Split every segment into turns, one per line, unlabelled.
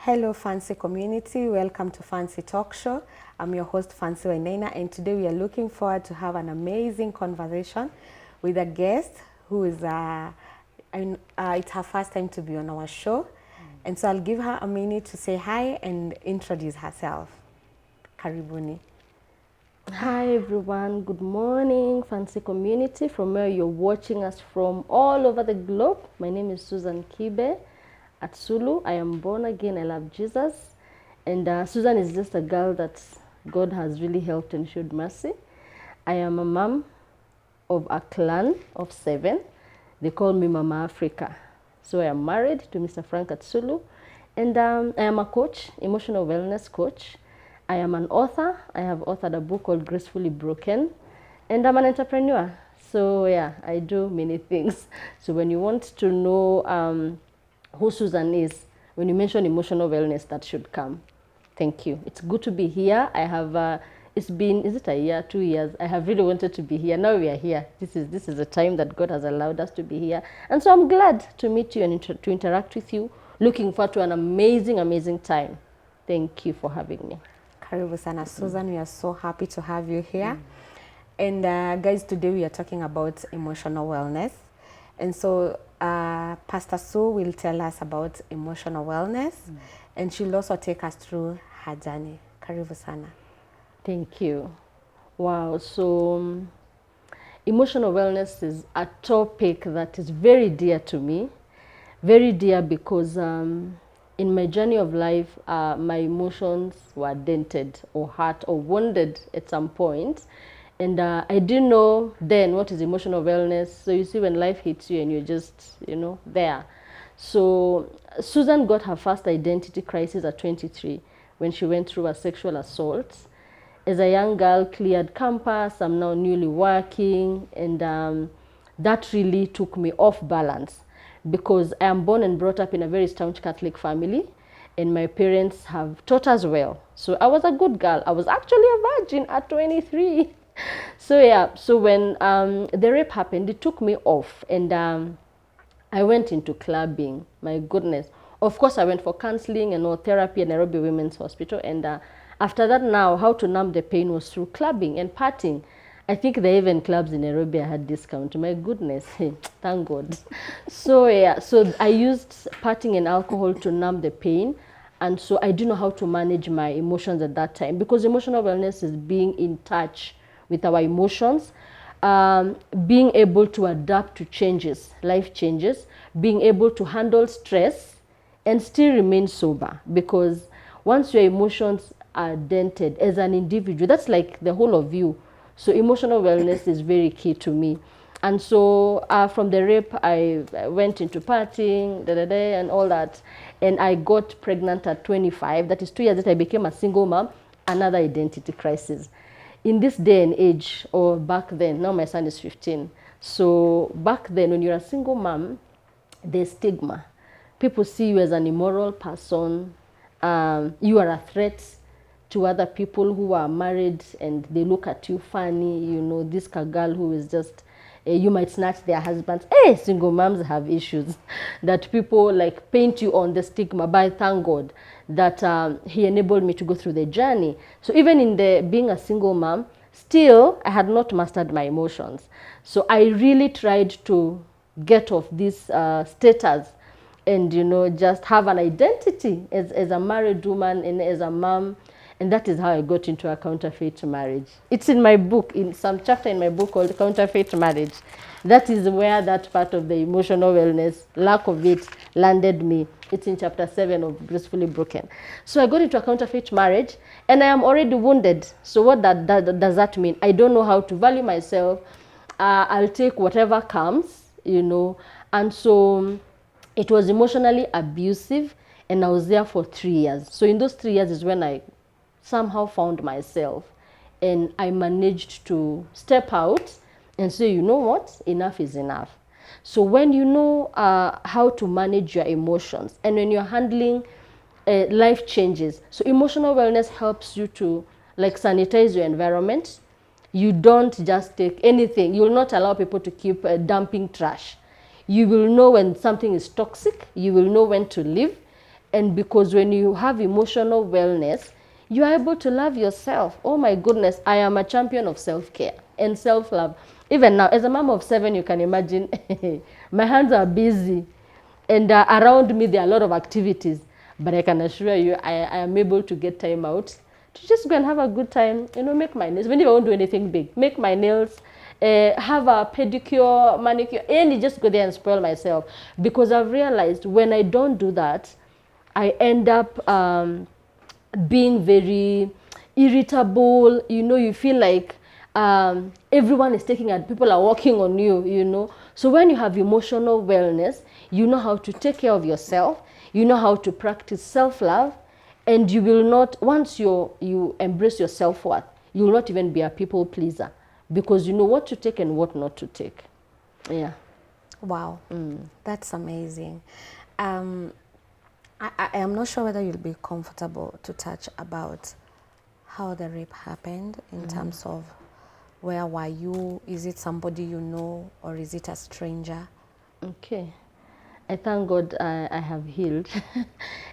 Hello Fancy community, welcome to Fancy Talk Show. I'm your host Fancy Wainaina, and today we are looking forward to have an amazing conversation with a guest who is, it's her first time to be on our show. And so I'll give her a minute to say hi and introduce herself. Karibuni.
Hi everyone, good morning Fancy community from where you're watching us from all over the globe. My name is Sue Kibe at Sulu. I am born again, I love Jesus. And Susan is just a girl that God has really helped and showed mercy. I am a mom of a clan of 7. They call me Mama Africa. So I am married to Mr. Frank Atsulu. And I am a coach, emotional wellness coach. I am an author. I have authored a book called Gracefully Broken. And I'm an entrepreneur. So yeah, I do many things. So when you want to know who Susan is, when you mention emotional wellness, that should come. Thank you. It's good to be here. I have, it's been, is it a year, 2 years? I have really wanted to be here. Now we are here. This is a time that God has allowed us to be here. And so I'm glad to meet you and to interact with you. Looking forward to an amazing, amazing time. Thank you for having me.
Karibu sana Susan, we are so happy to have you here. And guys, today we are talking about emotional wellness. And so Pastor Sue will tell us about emotional wellness and she'll also take us through her journey. Karibu sana.
Thank you. Wow, so emotional wellness is a topic that is very dear to me. Very dear because in my journey of life, my emotions were dented or hurt or wounded at some point. And I didn't know then what is emotional wellness. So you see when life hits you and you're just, there. So Susan got her first identity crisis at 23 when she went through a sexual assault. As a young girl, cleared campus, I'm now newly working, and that really took me off balance because I am born and brought up in a very staunch Catholic family, and my parents have taught us well. So I was a good girl. I was actually a virgin at 23. So yeah, so when the rape happened, it took me off, and I went into clubbing. My goodness. Of course, I went for counseling and all therapy at Nairobi Women's Hospital, and after that now, how to numb the pain was through clubbing and partying. I think the even clubs in Nairobi had discount. My goodness, thank God. So yeah, so I used partying and alcohol to numb the pain. And so I didn't know how to manage my emotions at that time because emotional wellness is being in touch with our emotions, being able to adapt to changes, life changes, being able to handle stress and still remain sober, because once your emotions are dented as an individual, that's like the whole of you. So emotional wellness is very key to me. And so from the rape, I went into partying, and all that. And I got pregnant at 25. That is 2 years that I became a single mom, another identity crisis. In this day and age, or back then, now my son is 15. So back then, when you're a single mom, there's stigma. People see you as an immoral person. You are a threat to other people who are married and they look at you funny, this girl who is just, you might snatch their husbands. Hey, single moms have issues that people like paint you on the stigma, but thank God that he enabled me to go through the journey. So even in being a single mom, still I had not mastered my emotions. So I really tried to get off this status and, just have an identity as a married woman and as a mom. And that is how I got into a counterfeit marriage. It's in my book, in some chapter in my book called Counterfeit Marriage. That is where that part of the emotional wellness, lack of it, landed me. It's in chapter 7 of Gracefully Broken. So I got into a counterfeit marriage and I am already wounded. So what does that mean? I don't know how to value myself. I'll take whatever comes, And so it was emotionally abusive, and I was there for 3 years. So in those 3 years is when I somehow found myself, and I managed to step out and say, you know what, enough is enough. So when you know how to manage your emotions, and when you're handling life changes, so emotional wellness helps you to like sanitize your environment. You don't just take anything. You will not allow people to keep dumping trash. You will know when something is toxic. You will know when to leave. And because when you have emotional wellness, you are able to love yourself. Oh my goodness, I am a champion of self-care and self-love. Even now, as a mom of 7, you can imagine, my hands are busy. And around me, there are a lot of activities. But I can assure you, I am able to get time out to just go and have a good time, you know, make my nails. Even if I won't do anything big, make my nails, have a pedicure, manicure, and just go there and spoil myself. Because I've realized when I don't do that, I end up being very irritable. You know, you feel like everyone is taking it, people are working on you, you know. So when you have emotional wellness, you know how to take care of yourself, you know how to practice self-love, and you will not, once you embrace your self-worth, you will not even be a people pleaser because you know what to take and what not to take. Yeah.
Wow, that's amazing. I am not sure whether you'll be comfortable to touch about how the rape happened in terms of where were you? Is it somebody you know or is it a stranger?
Okay. I thank God I have healed.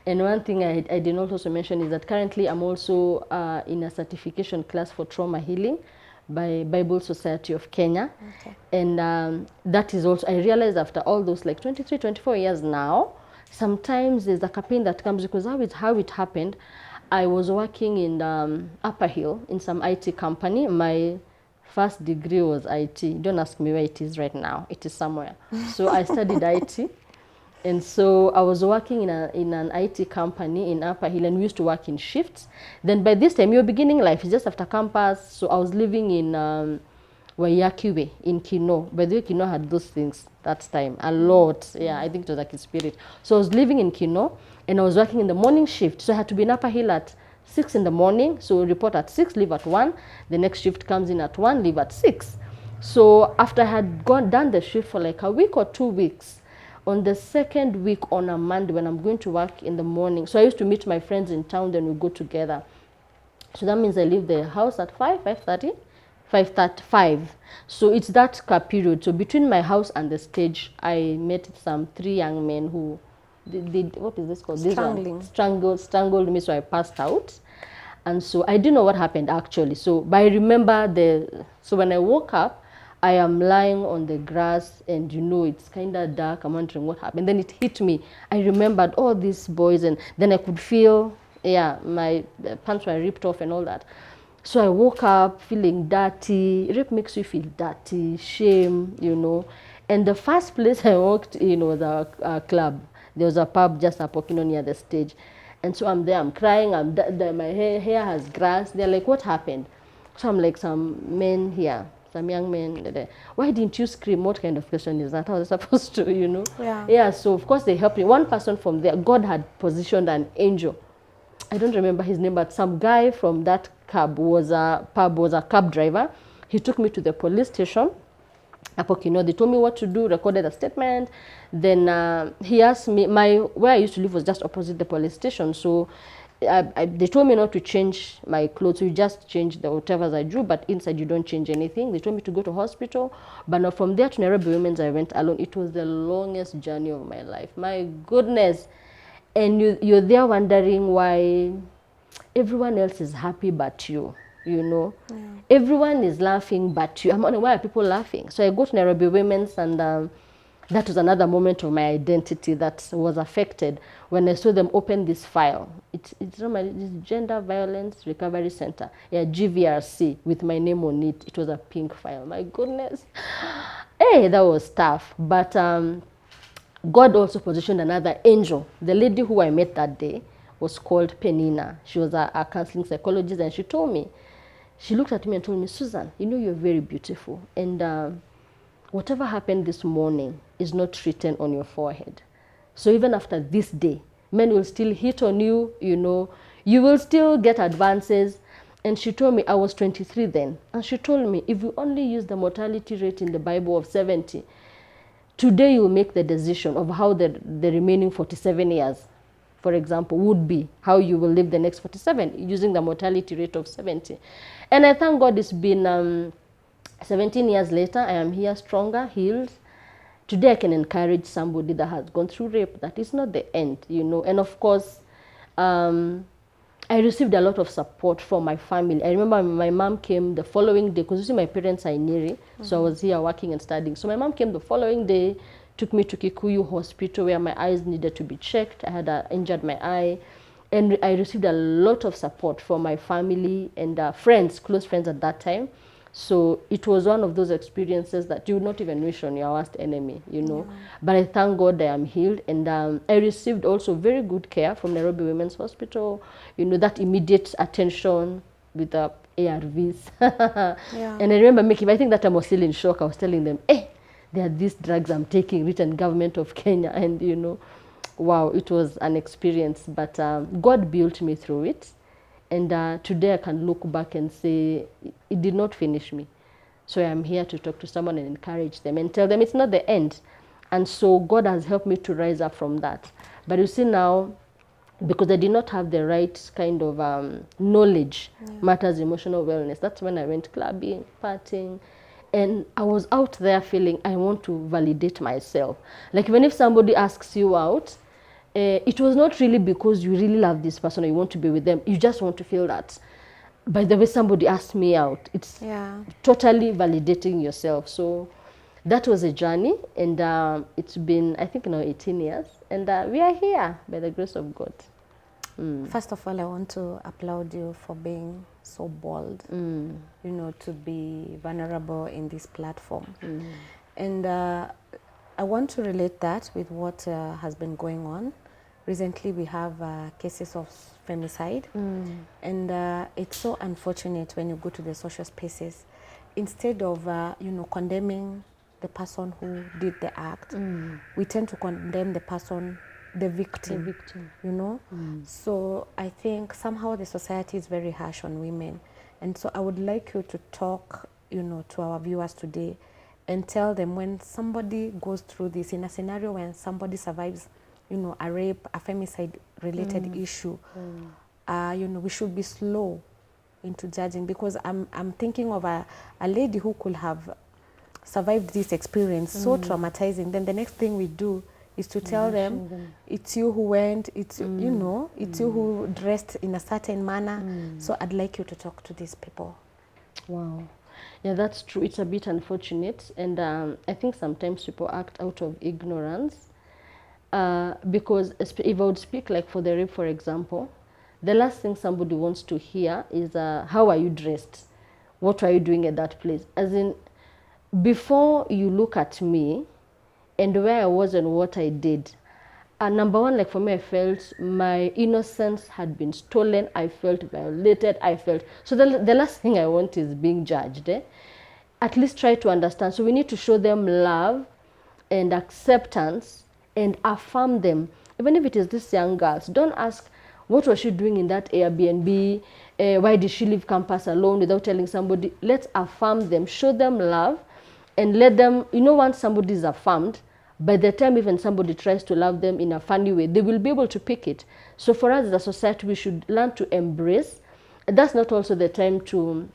And one thing I did not also mention is that currently I'm also in a certification class for trauma healing by Bible Society of Kenya.
Okay.
And that is also, I realized after all those like 23, 24 years now, sometimes there's a campaign that comes because how it happened. I was working in Upper Hill in some IT company. My first degree was IT. Don't ask me where it is right now. It is somewhere. So I studied IT. And so I was working in an IT company in Upper Hill, and we used to work in shifts. Then by this time, you're beginning life, it's just after campus. So I was living in Wayakiwe in Kino. By the way, Kino had those things that time, a lot. Yeah, I think it was like a spirit. So I was living in Kino, and I was working in the morning shift. So I had to be in Upper Hill at 6 in the morning. So report at 6, leave at 1. The next shift comes in at 1, leave at 6. So after I had done the shift for like a week or 2 weeks, on the second week on a Monday when I'm going to work in the morning. So I used to meet my friends in town, then we go together. So that means I leave the house at 5:30, 5:35. So it's that period. So between my house and the stage, I met some 3 young men who did what is this called?
Strangling.
This one, strangled me, so I passed out. And so I didn't know what happened actually. So, but I remember so when I woke up, I am lying on the grass and you know, it's kind of dark. I'm wondering what happened. Then it hit me. I remembered all these boys and then I could feel, yeah, my pants were ripped off and all that. So I woke up feeling dirty. Rape makes you feel dirty, shame, you know. And the first place I walked in was a club. There was a pub just up walking on near the stage. And so I'm there, I'm crying, my hair has grass. They're like, what happened? So I'm like, some men here, some young men, why didn't you scream? What kind of question is that? How was I supposed to, you know?
Yeah.
Yeah, so of course they helped me. One person from there, God had positioned an angel. I don't remember his name, but some guy from that was a cab driver. He took me to the police station. You know, they told me what to do, recorded a statement. Then he asked me, where I used to live was just opposite the police station. So they told me not to change my clothes. You just change the whatever I drew, but inside you don't change anything. They told me to go to hospital. But now from there to Nairobi Women's, I went alone. It was the longest journey of my life. My goodness. And you're there wondering why everyone else is happy but you know. Yeah. Everyone is laughing but you. I'm wondering, why are people laughing? So I go to Nairobi Women's, and that was another moment of my identity that was affected when I saw them open this file. It's Gender Violence Recovery Center, yeah, GVRC, with my name on it. It was a pink file. My goodness. Hey, that was tough. But God also positioned another angel. The lady who I met that day was called Penina. She was a counseling psychologist, and she told me, she looked at me and told me, Susan, you know you're very beautiful, and whatever happened this morning is not written on your forehead. So even after this day, men will still hit on you, you know, you will still get advances. And she told me, I was 23 then, and she told me, if you only use the mortality rate in the Bible of 70, today you will make the decision of how the remaining 47 years, for example, would be, how you will live the next 47 using the mortality rate of 70. And I thank God it's been 17 years later. I am here stronger, healed, today I can encourage somebody that has gone through rape that it's not the end, you know. And of course, I received a lot of support from my family. I remember my mom came the following day, because you see my parents are in Nyeri, so I was here working and studying. So my mom came the following day, took me to Kikuyu Hospital where my eyes needed to be checked. I had injured my eye. And I received a lot of support from my family and friends, close friends at that time. So it was one of those experiences that you would not even wish on your worst enemy, you know. Yeah. But I thank God I am healed. And I received also very good care from Nairobi Women's Hospital, you know, that immediate attention with the ARVs. Yeah. And I remember I think that time I was still in shock. I was telling them, there are these drugs I'm taking, written government of Kenya. And, you know, wow, it was an experience. But God built me through it. And today I can look back and say, it did not finish me. So I'm here to talk to someone and encourage them and tell them it's not the end. And so God has helped me to rise up from that. But you see now, because I did not have the right kind of knowledge, matters emotional wellness. That's when I went clubbing, partying. And I was out there feeling I want to validate myself. Like even if somebody asks you out, it was not really because you really love this person or you want to be with them. You just want to feel that. By the way, somebody asked me out. It's totally validating yourself. So that was a journey. And it's been, I think, now 18 years. And we are here by the grace of God.
First of all, I want to applaud you for being so bold, you know, to be vulnerable in this platform. And I want to relate that with what has been going on. Recently, we have cases of femicide, and it's so unfortunate when you go to the social spaces, instead of you know, condemning the person who did the act, we tend to condemn the person, the victim, you know. So I think somehow the society is very harsh on women, and so I would like you to talk, you know, to our viewers today and tell them, when somebody goes through this, in a scenario when somebody survives, you know, a rape, a femicide related issue, you know, we should be slow into judging, because I'm thinking of a lady who could have survived this experience, so traumatizing. Then the next thing we do is to tell them, it's you who went, it's, you know, it's you who dressed in a certain manner. So I'd like you to talk to these people.
Wow. Yeah, that's true. It's a bit unfortunate. And I think sometimes people act out of ignorance. Because if I would speak like for the rape, for example, the last thing somebody wants to hear is, how are you dressed? What are you doing at that place? As in, before you look at me and where I was and what I did, number one, like for me, I felt my innocence had been stolen. I felt violated. So the last thing I want is being judged. At least try to understand. So we need to show them love and acceptance and affirm them. Even if it is these young girls, don't ask, what was she doing in that Airbnb? Why did she leave campus alone without telling somebody? Let's affirm them, show them love, and let them, you know, once somebody is affirmed, by the time even somebody tries to love them in a funny way, they will be able to pick it. So for us as a society, we should learn to embrace. That's not also the time to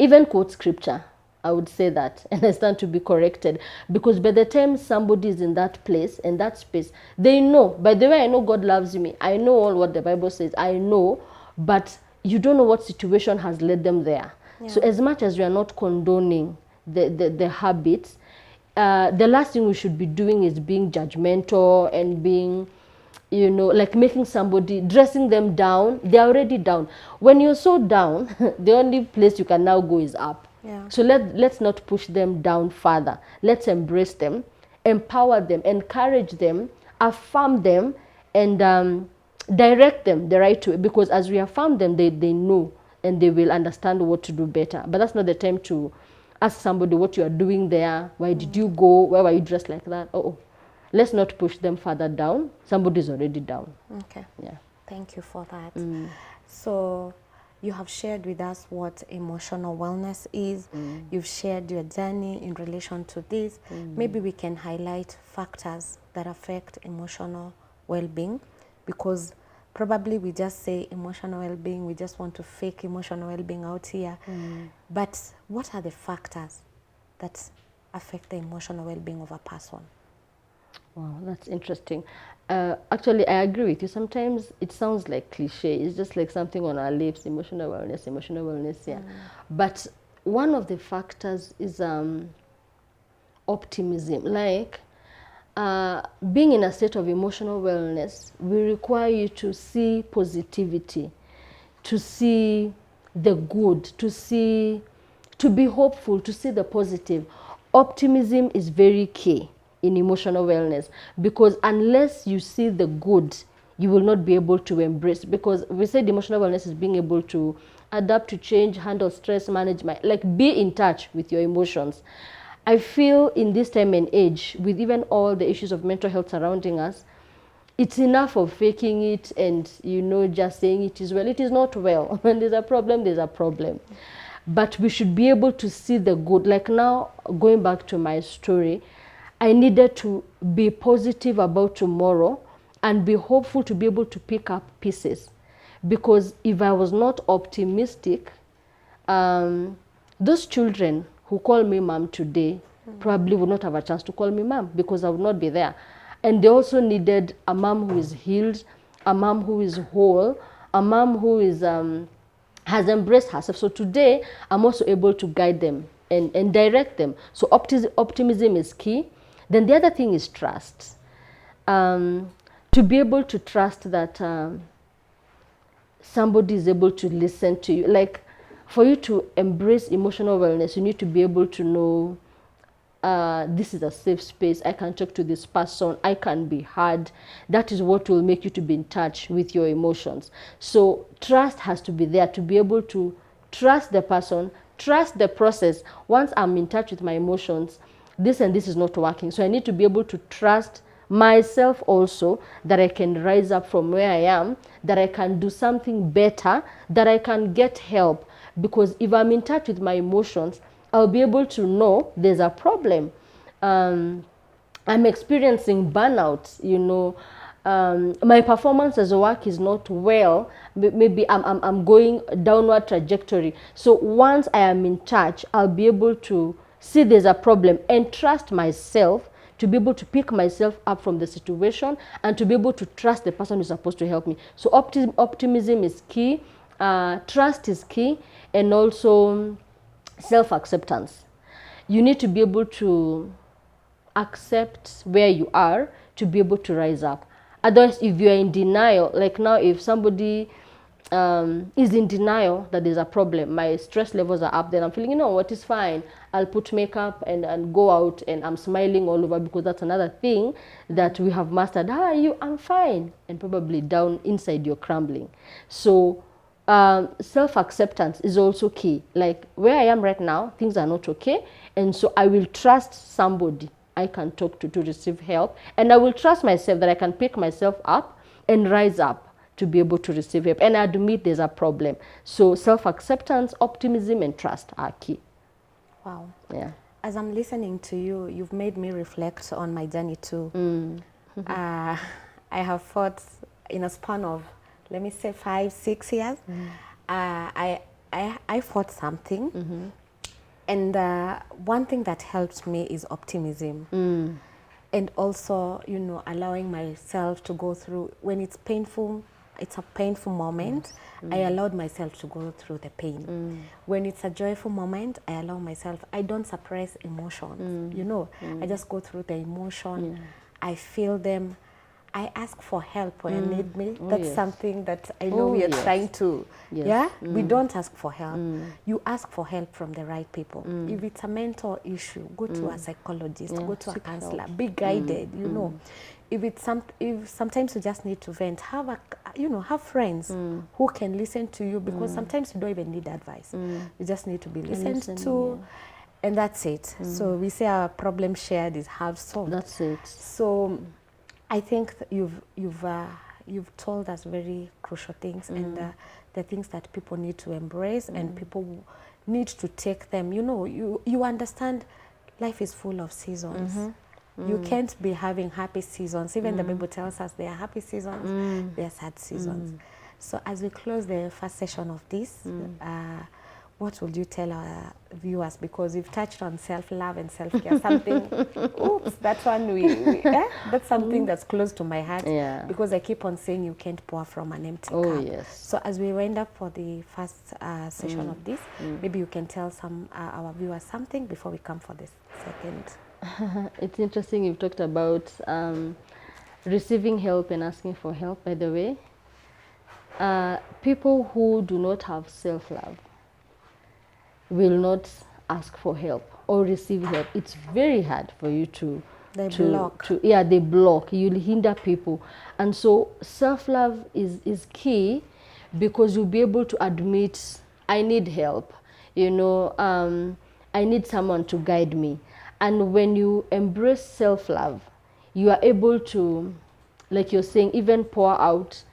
even quote scripture. I would say that, and I stand to be corrected, because by the time somebody is in that place, in that space, they know, by the way, I know God loves me. I know all what the Bible says. I know, but you don't know what situation has led them there. Yeah. So as much as we are not condoning the habits, the last thing we should be doing is being judgmental and being, you know, like making somebody, dressing them down. They're already down. When you're so down, the only place you can now go is up. Yeah. So let's not push them down further. Let's embrace them, empower them, encourage them, affirm them, and direct them the right way. Because as we affirm them, they know and they will understand what to do better. But that's not the time to ask somebody what you are doing there. Why did you go? Why were you dressed like that? Oh. Let's not push them further down. Somebody's already down.
Okay. Yeah. Thank you for that. So you have shared with us what emotional wellness is. You've shared your journey in relation to this. Maybe we can highlight factors that affect emotional well-being, because probably we just say emotional well-being, we just want to fake emotional well-being out here. But what are the factors that affect the emotional well-being of a person?
Wow, that's interesting. Actually, I agree with you. Sometimes it sounds like cliche. It's just like something on our lips, emotional wellness, yeah. But one of the factors is optimism. Like, being in a state of emotional wellness will require you to see positivity, to see the good, to be hopeful, to see the positive. Optimism is very key in emotional wellness, because unless you see the good, you will not be able to embrace. Because we said emotional wellness is being able to adapt to change, handle stress, manage like be in touch with your emotions. I feel in this time and age, with even all the issues of mental health surrounding us, it's enough of faking it and, just saying it is well. It is not well. When there's a problem, there's a problem. But we should be able to see the good. Like now, going back to my story, I needed to be positive about tomorrow and be hopeful to be able to pick up pieces. Because if I was not optimistic, those children who call me mom today probably would not have a chance to call me mom, because I would not be there. And they also needed a mom who is healed, a mom who is whole, a mom who is has embraced herself. So today, I'm also able to guide them and direct them. So optimism is key. Then the other thing is trust. To be able to trust that somebody is able to listen to you. Like, for you to embrace emotional wellness, you need to be able to know this is a safe space. I can talk to this person. I can be heard. That is what will make you to be in touch with your emotions. So trust has to be there, to be able to trust the person, trust the process. Once I'm in touch with my emotions, this and this is not working. So I need to be able to trust myself also, that I can rise up from where I am, that I can do something better, that I can get help. Because if I'm in touch with my emotions, I'll be able to know there's a problem. I'm experiencing burnout, my performance as a work is not well. Maybe I'm going downward trajectory. So once I am in touch, I'll be able to see there's a problem and trust myself, to be able to pick myself up from the situation and to be able to trust the person who's supposed to help me. So optimism is key, trust is key, and also self-acceptance. You need to be able to accept where you are to be able to rise up. Otherwise, if you are in denial, like now, if somebody is in denial that there's a problem, my stress levels are up, then I'm feeling, what is fine. I'll put makeup and go out and I'm smiling all over, because that's another thing that we have mastered. I'm fine. And probably down inside you're crumbling. So self-acceptance is also key. Like, where I am right now, things are not okay. And so I will trust somebody I can talk to receive help. And I will trust myself that I can pick myself up and rise up to be able to receive help and admit there's a problem. So self-acceptance, optimism, and trust are key.
Wow.
Yeah.
As I'm listening to you, you've made me reflect on my journey too. I have fought in a span of, let me say, 5-6 years. I fought something. And one thing that helped me is optimism. And also, allowing myself to go through, when it's painful, it's a painful moment, I allowed myself to go through the pain. When it's a joyful moment, I allow myself, I don't suppress emotions, I just go through the emotion, I feel them, I ask for help when I need me. That's something that I know we are trying to, we don't ask for help. You ask for help from the right people. If it's a mental issue, go to a psychologist, go to a counselor, be guided, If sometimes you just need to vent, have friends who can listen to you, because sometimes you don't even need advice. You just need to be listened to, and that's it. So we say our problem shared is half solved.
That's it.
So I think you've told us very crucial things, and the things that people need to embrace, and people need to take them. You understand, life is full of seasons. You can't be having happy seasons. Even the Bible tells us there are happy seasons, there are sad seasons. So as we close the first session of this, what would you tell our viewers? Because we've touched on self-love and self-care, something, oops, that one that's something that's close to my heart.
Yeah.
Because I keep on saying you can't pour from an empty
Oh,
cup.
yes.
So as we wind up for the first session of this, maybe you can tell our viewers something before we come for this second.
It's interesting you've talked about receiving help and asking for help, by the way. People who do not have self-love will not ask for help or receive help. It's very hard for you to
block.
They block. You'll hinder people. And so self-love is key, because you'll be able to admit, I need help. You know, I need someone to guide me. And when you embrace self-love, you are able to, like you're saying, even pour out,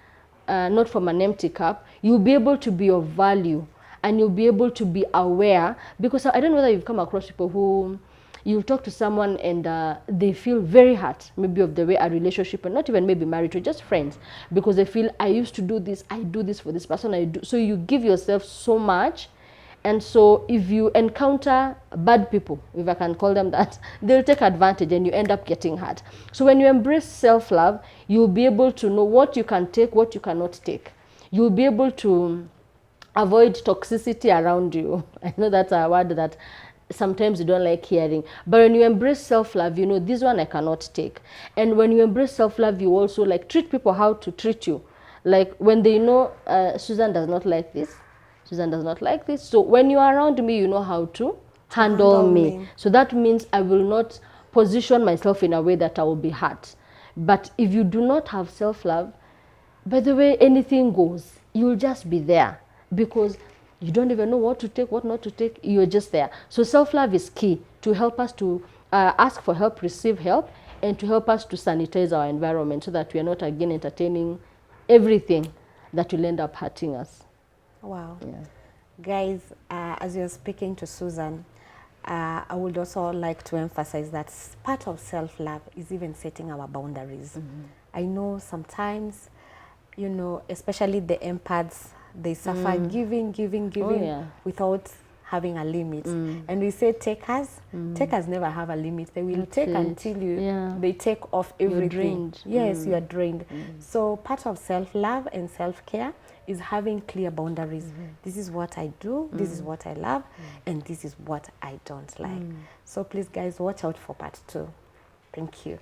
not from an empty cup. You'll be able to be of value, and you'll be able to be aware, because I don't know whether you've come across people who you'll talk to someone and they feel very hurt, maybe of the way a relationship, and not even maybe married, or just friends, because they feel, I used to do this, I do this for this person, I do. So you give yourself so much. And so if you encounter bad people, if I can call them that, they'll take advantage and you end up getting hurt. So when you embrace self-love, you'll be able to know what you can take, what you cannot take. You'll be able to avoid toxicity around you. I know that's a word that sometimes you don't like hearing. But when you embrace self-love, you know, this one I cannot take. And when you embrace self-love, you also like treat people how to treat you. Like when they know Susan does not like this, Susan does not like this. So when you are around me, you know how to handle me. So that means I will not position myself in a way that I will be hurt. But if you do not have self-love, by the way, anything goes. You'll just be there, because you don't even know what to take, what not to take. You're just there. So self-love is key to help us to ask for help, receive help, and to help us to sanitize our environment, so that we are not again entertaining everything that will end up hurting us.
Wow.
Yeah.
Guys, as you're speaking to Susan, I would also like to emphasize that part of self-love is even setting our boundaries. I know sometimes, you know, especially the empaths, they suffer giving without having a limit. And we say takers never have a limit. They will take until they take off everything. Yes, you are drained. So part of self-love and self-care is having clear boundaries. This is what I do, this is what I love, and this is what I don't like. So please guys, watch out for part 2. Thank you.